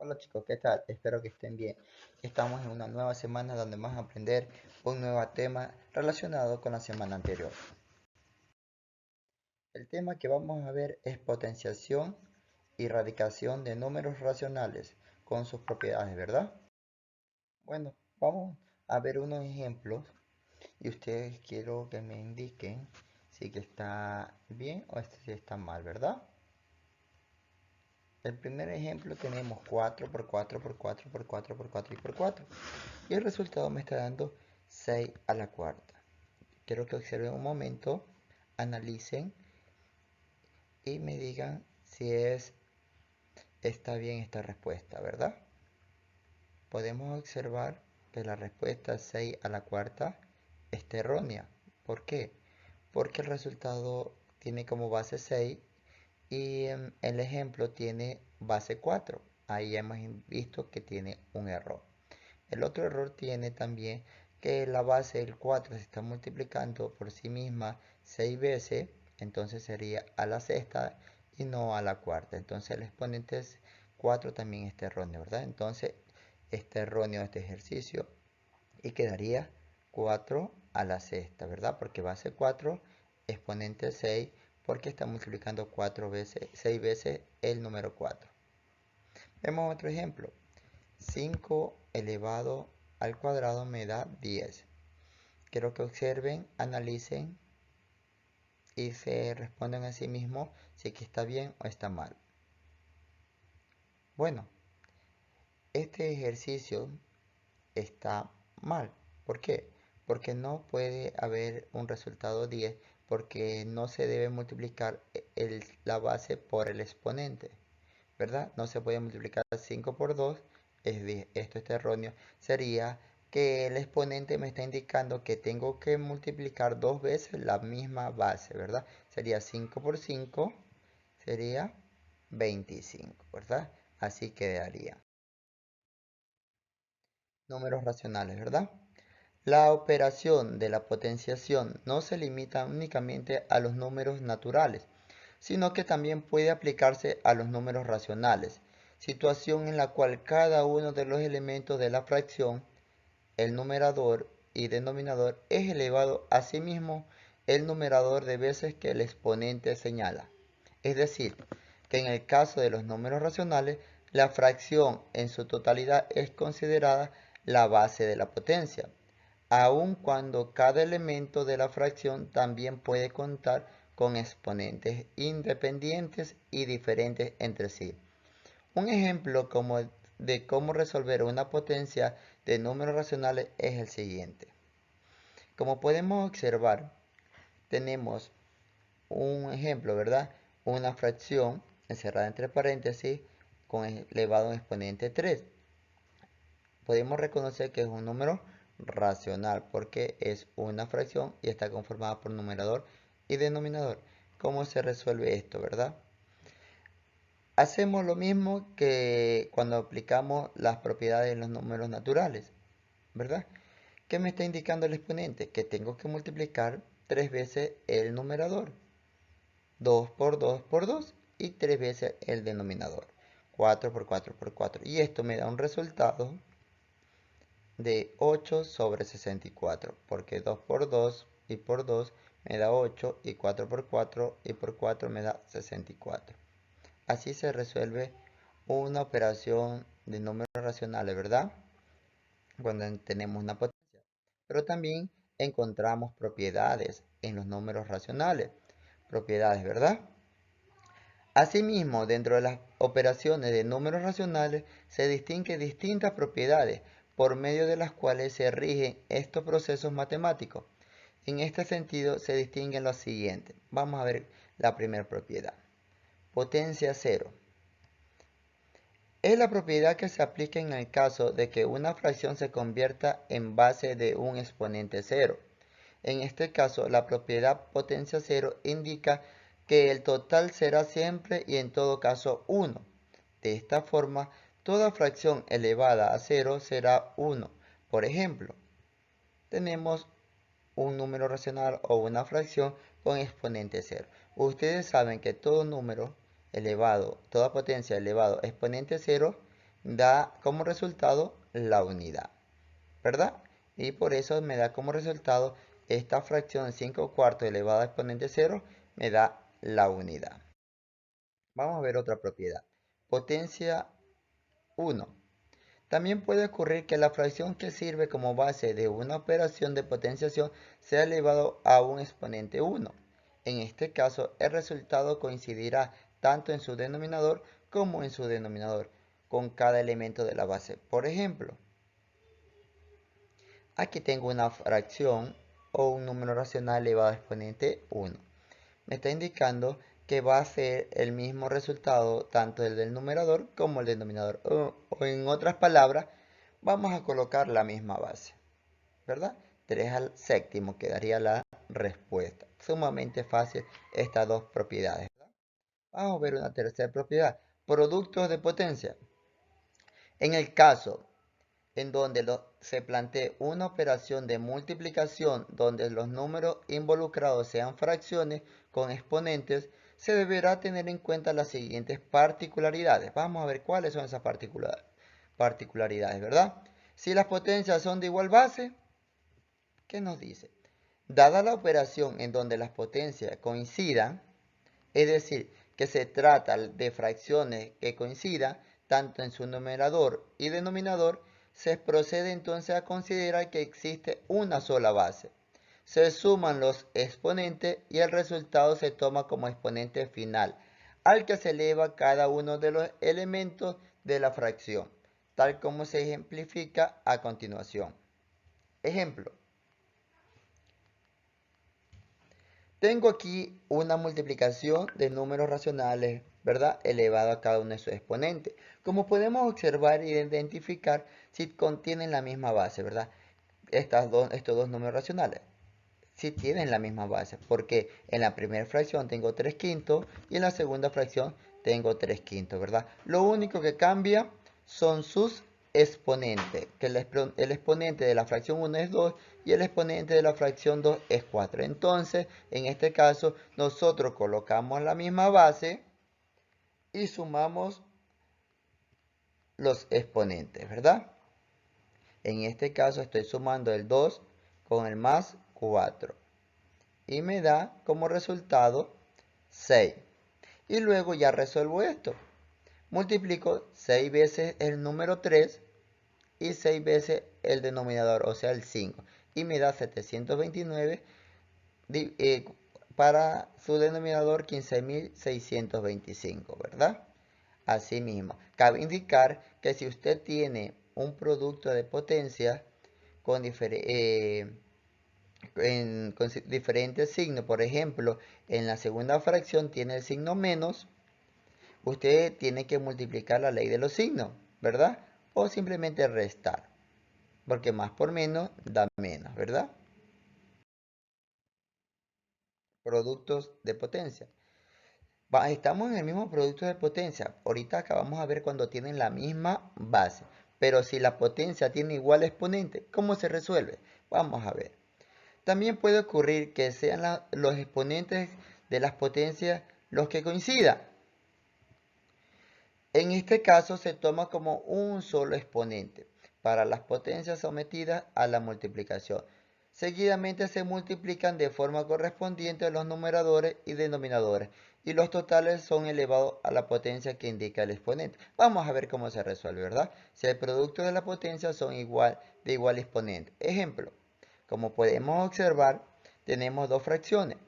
Hola chicos, ¿qué tal? Espero que estén bien. Estamos en una nueva semana donde vamos a aprender un nuevo tema relacionado con la semana anterior. El tema que vamos a ver es potenciación y radicación de números racionales con sus propiedades, ¿verdad? Bueno, vamos a ver unos ejemplos y ustedes quiero que me indiquen si que está bien o si está mal, ¿verdad? El primer ejemplo tenemos 4 por 4 por 4 por 4 por 4 y por 4. Y el resultado me está dando 6 a la cuarta. Quiero que observen un momento, analicen y me digan si está bien esta respuesta, ¿verdad? Podemos observar que la respuesta 6 a la cuarta está errónea. ¿Por qué? Porque el resultado tiene como base 6 y el ejemplo tiene base 4. Ahí hemos visto que tiene un error. El otro error tiene también que la base del 4 se está multiplicando por sí misma 6 veces, entonces sería a la sexta y no a la cuarta. Entonces el exponente 4 también está erróneo, ¿verdad? Entonces está erróneo este ejercicio y quedaría 4 a la sexta, ¿verdad? Porque base 4, exponente 6, porque está multiplicando 4 veces, 6 veces el número 4. Vemos otro ejemplo. 5 elevado al cuadrado me da 10. Quiero que observen, analicen y se respondan a sí mismos si que está bien o está mal. Bueno, este ejercicio está mal. ¿Por qué? Porque no puede haber un resultado 10 porque no se debe multiplicar la base por el exponente, ¿verdad? No se puede multiplicar 5 por 2, es decir, esto está erróneo. Sería que el exponente me está indicando que tengo que multiplicar dos veces la misma base, ¿verdad? Sería 5 por 5, sería 25, ¿verdad? Así quedaría. Números racionales, ¿verdad? La operación de la potenciación no se limita únicamente a los números naturales, sino que también puede aplicarse a los números racionales, situación en la cual cada uno de los elementos de la fracción, el numerador y denominador, es elevado a sí mismo el numerador de veces que el exponente señala. Es decir, que en el caso de los números racionales, la fracción en su totalidad es considerada la base de la potencia, aun cuando cada elemento de la fracción también puede contar con exponentes independientes y diferentes entre sí. Un ejemplo de cómo resolver una potencia de números racionales es el siguiente. Como podemos observar, tenemos un ejemplo, ¿verdad? Una fracción encerrada entre paréntesis con elevado a un exponente 3. Podemos reconocer que es un número racional porque es una fracción y está conformada por numerador y denominador. ¿Cómo se resuelve esto, verdad? Hacemos lo mismo que cuando aplicamos las propiedades de los números naturales, ¿verdad? ¿Qué me está indicando el exponente? Que tengo que multiplicar 3 veces el numerador. 2 por 2 por 2 y 3 veces el denominador. 4 por 4 por 4. Y esto me da un resultado de 8 sobre 64, porque 2 por 2 y por 2 me da 8 y 4 por 4 y por 4 me da 64. Así se resuelve una operación de números racionales, ¿verdad? Cuando tenemos una potencia. Pero también encontramos propiedades en los números racionales. Propiedades, ¿verdad? Asimismo, dentro de las operaciones de números racionales se distinguen distintas propiedades por medio de las cuales se rigen estos procesos matemáticos. En este sentido se distinguen los siguientes. Vamos a ver la primera propiedad. Potencia cero. Es la propiedad que se aplica en el caso de que una fracción se convierta en base de un exponente cero. En este caso, la propiedad potencia cero indica que el total será siempre y en todo caso 1. De esta forma, toda fracción elevada a cero será 1. Por ejemplo, tenemos un número racional o una fracción con exponente cero. Ustedes saben que todo número elevado, toda potencia elevado a exponente cero da como resultado la unidad, ¿verdad? Y por eso me da como resultado esta fracción 5 cuartos elevado a exponente 0 me da la unidad. Vamos a ver otra propiedad. Potencia 1. También puede ocurrir que la fracción que sirve como base de una operación de potenciación sea elevado a un exponente 1. En este caso, el resultado coincidirá tanto en su denominador como en su denominador con cada elemento de la base. Por ejemplo, aquí tengo una fracción o un número racional elevado a exponente 1. Me está indicando que va a ser el mismo resultado tanto el del numerador como el denominador. O en otras palabras, vamos a colocar la misma base, ¿verdad? 3 al séptimo quedaría la respuesta. Sumamente fácil estas dos propiedades, ¿verdad? Vamos a ver una tercera propiedad. Productos de potencia. En el caso en donde se plantee una operación de multiplicación donde los números involucrados sean fracciones con exponentes, se deberá tener en cuenta las siguientes particularidades. Vamos a ver cuáles son esas particularidades, ¿verdad? Si las potencias son de igual base, ¿qué nos dice? Dada la operación en donde las potencias coincidan, es decir, que se trata de fracciones que coincidan tanto en su numerador y denominador, se procede entonces a considerar que existe una sola base. Se suman los exponentes y el resultado se toma como exponente final, al que se eleva cada uno de los elementos de la fracción, tal como se ejemplifica a continuación. Ejemplo. Tengo aquí una multiplicación de números racionales, ¿verdad? Elevado a cada uno de sus exponentes. Como podemos observar e identificar si contienen la misma base, ¿verdad? Estos dos números racionales. Si tienen la misma base, porque en la primera fracción tengo 3 quintos y en la segunda fracción tengo 3 quintos, ¿verdad? Lo único que cambia son sus exponentes, que el exponente de la fracción 1 es 2 y el exponente de la fracción 2 es 4. Entonces, en este caso, nosotros colocamos la misma base y sumamos los exponentes, ¿verdad? En este caso estoy sumando el 2 con el más 4 y me da como resultado 6. Y luego ya resuelvo esto. Multiplico 6 veces el número 3 y 6 veces el denominador, o sea el 5. Y me da 729 para su denominador 15.625, ¿verdad? Asimismo, cabe indicar que si usted tiene un producto de potencia con diferentes signos, por ejemplo, en la segunda fracción tiene el signo menos, usted tiene que multiplicar la ley de los signos, ¿verdad? O simplemente restar, porque más por menos da menos, ¿verdad? Productos de potencia. Estamos en el mismo producto de potencia. Ahorita acabamos a ver cuando tienen la misma base. Pero si la potencia tiene igual exponente, ¿cómo se resuelve? Vamos a ver. También puede ocurrir que sean los exponentes de las potencias los que coincidan. En este caso se toma como un solo exponente para las potencias sometidas a la multiplicación. Seguidamente se multiplican de forma correspondiente los numeradores y denominadores y los totales son elevados a la potencia que indica el exponente. Vamos a ver cómo se resuelve, ¿verdad? Si el producto de la potencia son de igual exponente. Ejemplo, como podemos observar, tenemos dos fracciones.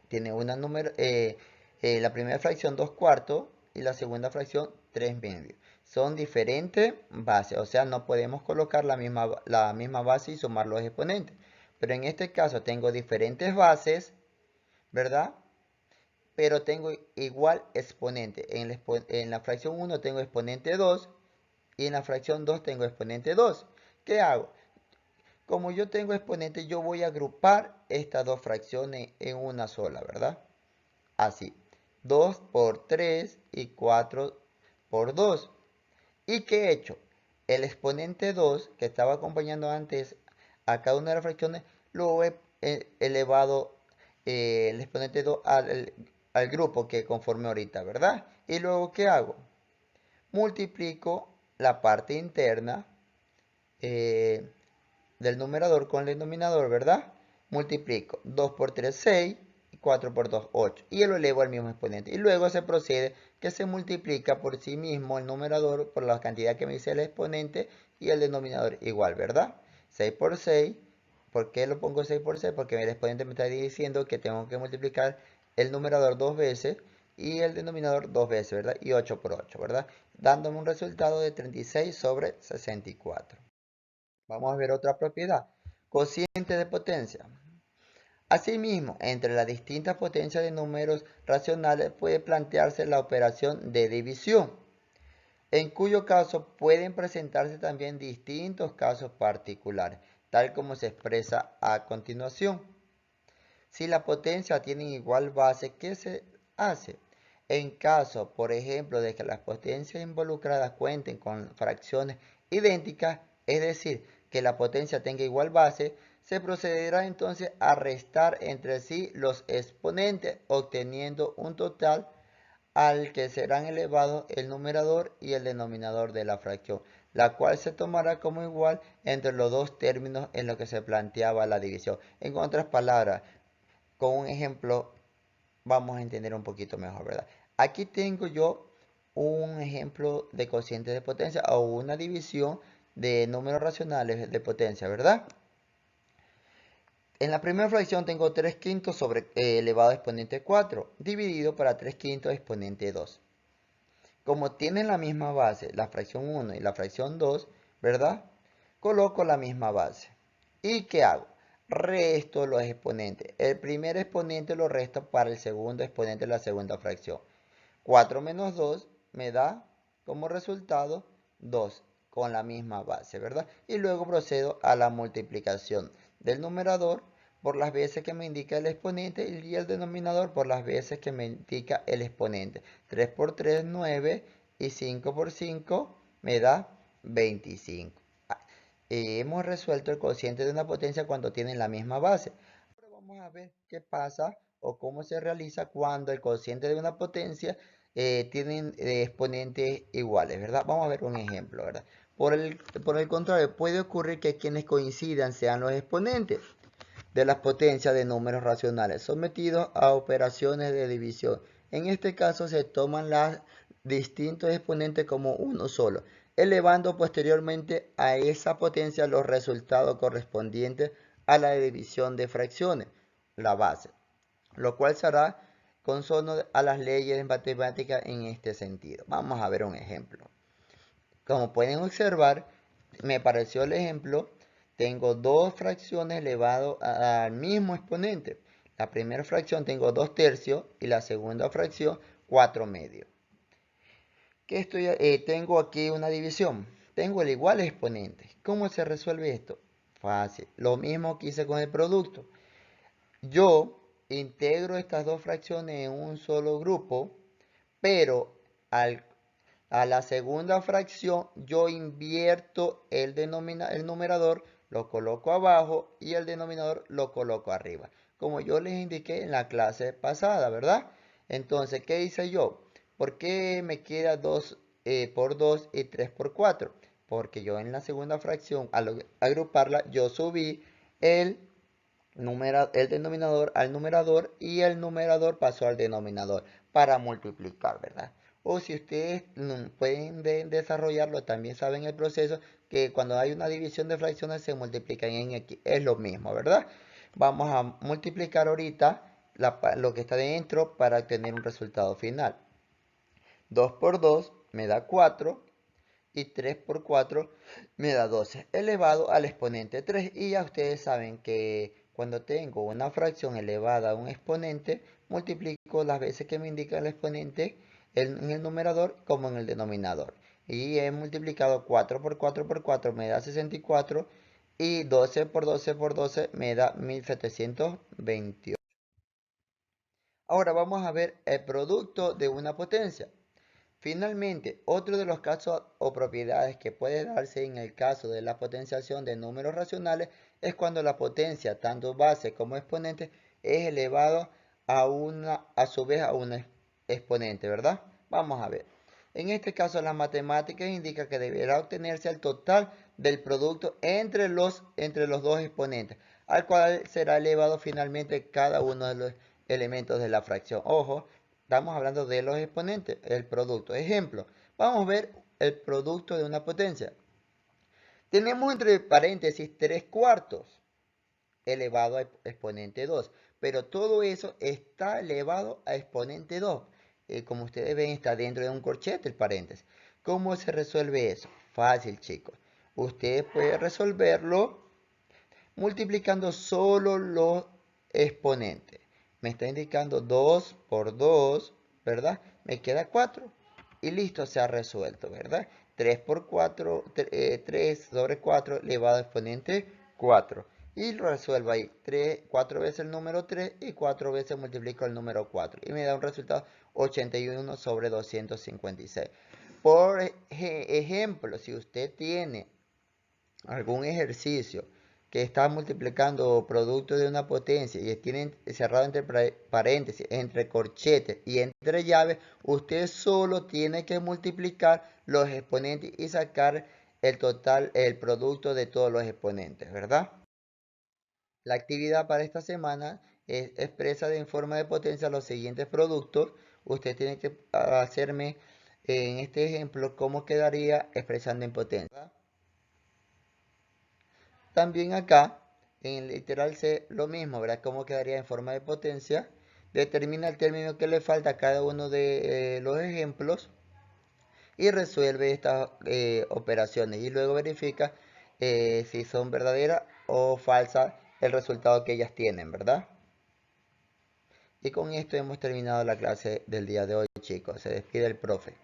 Tiene la primera fracción 2 cuartos y la segunda fracción 3 medios. Son diferentes bases, o sea, no podemos colocar la misma base y sumar los exponentes. Pero en este caso tengo diferentes bases, ¿verdad? Pero tengo igual exponente. En la fracción 1 tengo exponente 2 y en la fracción 2 tengo exponente 2. ¿Qué hago? Como yo tengo exponente, yo voy a agrupar estas dos fracciones en una sola, ¿verdad? Así, 2 por 3 y 4 por 2. ¿Y qué he hecho? El exponente 2, que estaba acompañando antes a cada una de las fracciones, lo he elevado el exponente 2 al grupo que conforme ahorita, ¿verdad? Y luego, ¿qué hago? Multiplico la parte interna del numerador con el denominador, ¿verdad? Multiplico 2 por 3, 6, y 4 por 2, 8. Y lo elevo al mismo exponente. Y luego se procede que se multiplica por sí mismo el numerador por la cantidad que me dice el exponente y el denominador igual, ¿verdad? 6 por 6. ¿Por qué lo pongo 6 por 6? Porque el exponente me está diciendo que tengo que multiplicar el numerador 2 veces y el denominador 2 veces, ¿verdad? Y 8 por 8, ¿verdad? Dándome un resultado de 36 sobre 64. Vamos a ver otra propiedad. Cociente de potencia. Asimismo, entre las distintas potencias de números racionales puede plantearse la operación de división, en cuyo caso pueden presentarse también distintos casos particulares, tal como se expresa a continuación. Si la potencia tiene igual base, ¿qué se hace? En caso, por ejemplo, de que las potencias involucradas cuenten con fracciones idénticas, es decir, que la potencia tenga igual base, se procederá entonces a restar entre sí los exponentes, obteniendo un total al que serán elevados el numerador y el denominador de la fracción, la cual se tomará como igual entre los dos términos en los que se planteaba la división. En otras palabras, con un ejemplo vamos a entender un poquito mejor, ¿verdad? Aquí tengo yo un ejemplo de cociente de potencia o una división de números racionales de potencia, ¿verdad? En la primera fracción tengo 3 quintos sobre elevado a exponente 4, dividido para 3 quintos exponente 2. Como tienen la misma base, la fracción 1 y la fracción 2, ¿verdad? Coloco la misma base. ¿Y qué hago? Resto los exponentes. El primer exponente lo resto para el segundo exponente de la segunda fracción. 4 menos 2 me da como resultado 2 con la misma base, ¿verdad? Y luego procedo a la multiplicación del numerador por las veces que me indica el exponente y el denominador por las veces que me indica el exponente. 3 por 3, 9 y 5 por 5 me da 25. Hemos resuelto el cociente de una potencia cuando tienen la misma base. Ahora vamos a ver qué pasa o cómo se realiza cuando el cociente de una potencia tienen exponentes iguales, ¿verdad? Vamos a ver un ejemplo, ¿verdad? Por el contrario, puede ocurrir que quienes coincidan sean los exponentes de las potencias de números racionales sometidos a operaciones de división. En este caso se toman los distintos exponentes como uno solo, elevando posteriormente a esa potencia los resultados correspondientes a la división de fracciones, la base, lo cual será consono a las leyes de matemáticas en este sentido. Vamos a ver un ejemplo. Como pueden observar, me pareció el ejemplo. Tengo dos fracciones elevado al mismo exponente. La primera fracción tengo 2 tercios y la segunda fracción 4 medios. Tengo aquí una división. Tengo el igual exponente. ¿Cómo se resuelve esto? Fácil. Lo mismo que hice con el producto. Yo integro estas dos fracciones en un solo grupo, pero a la segunda fracción yo invierto el numerador, lo coloco abajo y el denominador lo coloco arriba, como yo les indiqué en la clase pasada, ¿verdad? Entonces, ¿qué hice yo? ¿Por qué me queda 2 por 2 y 3 por 4? Porque yo en la segunda fracción, al agruparla, yo subí el el denominador al numerador y el numerador pasó al denominador para multiplicar, ¿verdad? O si ustedes pueden desarrollarlo, también saben el proceso que cuando hay una división de fracciones se multiplican en X. Es lo mismo, ¿verdad? Vamos a multiplicar ahorita lo que está dentro para obtener un resultado final. 2 por 2 me da 4 y 3 por 4 me da 12 elevado al exponente 3. Y ya ustedes saben que cuando tengo una fracción elevada a un exponente, multiplico las veces que me indica el exponente en el numerador como en el denominador. Y he multiplicado 4 por 4 por 4 me da 64 y 12 por 12 por 12 me da 1728. Ahora vamos a ver el producto de una potencia. Finalmente, otro de los casos o propiedades que puede darse en el caso de la potenciación de números racionales es cuando la potencia, tanto base como exponente, es elevado a su vez a un exponente, ¿verdad? Vamos a ver. En este caso, las matemáticas indica que deberá obtenerse el total del producto entre los dos exponentes, al cual será elevado finalmente cada uno de los elementos de la fracción. Ojo, estamos hablando de los exponentes, el producto. Ejemplo, vamos a ver el producto de una potencia. Tenemos entre paréntesis 3 cuartos elevado a exponente 2. Pero todo eso está elevado a exponente 2. Como ustedes ven, está dentro de un corchete el paréntesis. ¿Cómo se resuelve eso? Fácil, chicos. Ustedes pueden resolverlo multiplicando solo los exponentes. Me está indicando 2 por 2, ¿verdad? Me queda 4. Y listo, se ha resuelto, ¿verdad? 3 por 4, 3 sobre 4 elevado a exponente 4. Y lo resuelvo ahí. 4 veces el número 3 y 4 veces multiplico el número 4. Y me da un resultado 81 sobre 256. Por ejemplo, si usted tiene algún ejercicio que está multiplicando productos de una potencia y tienen cerrado entre paréntesis, entre corchetes y entre llaves, usted solo tiene que multiplicar los exponentes y sacar el total, el producto de todos los exponentes, ¿verdad? La actividad para esta semana es expresa en forma de potencia los siguientes productos. Usted tiene que hacerme en este ejemplo cómo quedaría expresando en potencia. También acá, en el literal C, lo mismo, ¿verdad? ¿Cómo quedaría en forma de potencia? Determina el término que le falta a cada uno de los ejemplos y resuelve estas operaciones. Y luego verifica si son verdaderas o falsas el resultado que ellas tienen, ¿verdad? Y con esto hemos terminado la clase del día de hoy, chicos. Se despide el profe.